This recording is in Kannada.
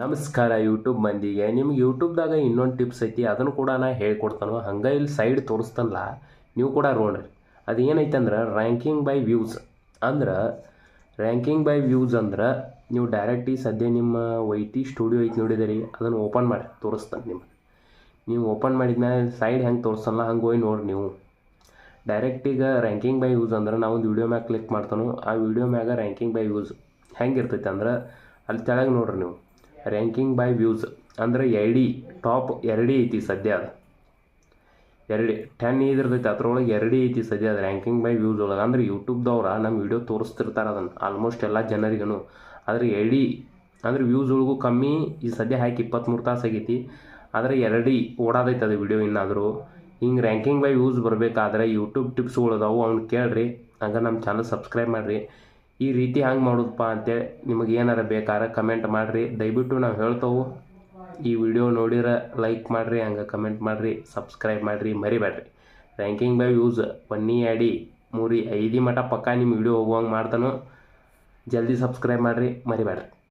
ನಮಸ್ಕಾರ ಯೂಟ್ಯೂಬ್ ಮಂದಿಗೆ. ನಿಮ್ಗೆ ಯೂಟ್ಯೂಬ್ದಾಗ ಇನ್ನೊಂದು ಟಿಪ್ಸ್ ಐತಿ, ಅದನ್ನು ಕೂಡ ನಾ ಹೇಳ್ಕೊಡ್ತಾನೋ. ಹಂಗೆ ಇಲ್ಲಿ ಸೈಡ್ ತೋರಿಸ್ತನಲ್ಲ, ನೀವು ಕೂಡ ನೋಡ್ರಿ. ಅದು ಏನೈತೆ ಅಂದ್ರೆ ರ್ಯಾಂಕಿಂಗ್ ಬೈ ವ್ಯೂಸ್. ಅಂದ್ರೆ ರ್ಯಾಂಕಿಂಗ್ ಬೈ ವ್ಯೂಸ್ ಅಂದ್ರೆ ನೀವು ಡೈರೆಕ್ಟ್ ಈ ಸದ್ಯ ನಿಮ್ಮ ವೈಟಿ ಸ್ಟುಡಿಯೋ ಐತಿ ನೋಡಿದಿರಿ, ಅದನ್ನು ಓಪನ್ ಮಾಡಿ ತೋರಿಸ್ತಾನೆ ನಿಮ್ಗೆ. ನೀವು ಓಪನ್ ಮಾಡಿದ್ಮೇಲೆ ಸೈಡ್ ಹೆಂಗೆ ತೋರಿಸ್ತಲ್ಲ ಹಂಗೆ ಹೋಗಿ ನೋಡ್ರಿ ನೀವು. ಡೈರೆಕ್ಟ್ ಈಗ ರ್ಯಾಂಕಿಂಗ್ ಬೈ ವ್ಯೂಸ್ ಅಂದ್ರೆ ನಾವು ಒಂದು ವೀಡಿಯೋ ಮ್ಯಾಗ ಕ್ಲಿಕ್ ಮಾಡ್ತಾನೋ, ಆ ವೀಡಿಯೋ ಮ್ಯಾಗ ರ್ಯಾಂಕಿಂಗ್ ಬೈ ವ್ಯೂಸ್ ಹೆಂಗೆ ಇರ್ತೈತೆ ಅಂದ್ರೆ ಅಲ್ಲಿ ಕೆಳಗೆ ನೋಡ್ರಿ ನೀವು. ರ್ಯಾಂಕಿಂಗ್ ಬೈ ವ್ಯೂಸ್ ಅಂದರೆ ಟಾಪ್ 2 ಐತಿ ಸದ್ಯ. ಅದು 2 10 ಇದ್ರದೈತಿ, ಅದ್ರೊಳಗೆ 2 ಐತಿ ಸದ್ಯ. ಅದು ರ್ಯಾಂಕಿಂಗ್ ಬೈ ವ್ಯೂಸ್ ಒಳಗೆ ಅಂದ್ರೆ ಯೂಟ್ಯೂಬ್ದವ್ರ ನಮ್ಮ ವೀಡಿಯೋ ತೋರಿಸ್ತಿರ್ತಾರೆ ಅದನ್ನು ಆಲ್ಮೋಸ್ಟ್ ಎಲ್ಲ ಜನರಿಗೂ. ಆದರೆ 2 ಅಂದ್ರೆ ವ್ಯೂಸ್ ಒಳಗೂ ಕಮ್ಮಿ. ಈ ಸದ್ಯ ಹಾಕಿ 23 ತಾಸು ಆಗೈತಿ, ಆದರೆ 2 ಓಡಾದೈತೆ ಅದು ವೀಡಿಯೋ. ಇನ್ನಾದರೂ ಹಿಂಗೆ ರ್ಯಾಂಕಿಂಗ್ ಬೈ ವ್ಯೂಸ್ ಬರಬೇಕಾದ್ರೆ ಯೂಟ್ಯೂಬ್ ಟಿಪ್ಸ್ಗಳದಾವು, ಅವ್ನು ಕೇಳ್ರಿ. ಹಂಗೆ ನಮ್ಮ ಚಾನಲ್ ಸಬ್ಸ್ಕ್ರೈಬ್ ಮಾಡಿರಿ. ಈ ರೀತಿ ಹಂಗೆ ಮಾಡೋದಪ್ಪ ಅಂತೇಳಿ ನಿಮಗೆ ಏನಾರ ಬೇಕಾದ್ರೆ ಕಮೆಂಟ್ ಮಾಡಿರಿ. ದಯವಿಟ್ಟು ನಾವು ಹೇಳ್ತೇವೆ, ಈ ವಿಡಿಯೋ ನೋಡಿದ್ರೆ ಲೈಕ್ ಮಾಡಿರಿ, ಹಂಗೆ ಕಮೆಂಟ್ ಮಾಡಿರಿ, ಸಬ್ಸ್ಕ್ರೈಬ್ ಮಾಡಿರಿ, ಮರಿಬೇಡ್ರಿ. ರ್ಯಾಂಕಿಂಗ್ ಬೈ ವ್ಯೂಸ್ 1 2 3 5 ಮಟ್ಟ ಪಕ್ಕ ನಿಮ್ಮ ವಿಡಿಯೋ ಹೋಗುವಂಗೆ ಮಾಡ್ತಾನೋ. ಜಲ್ದಿ ಸಬ್ಸ್ಕ್ರೈಬ್ ಮಾಡಿರಿ, ಮರಿಬೇಡ್ರಿ.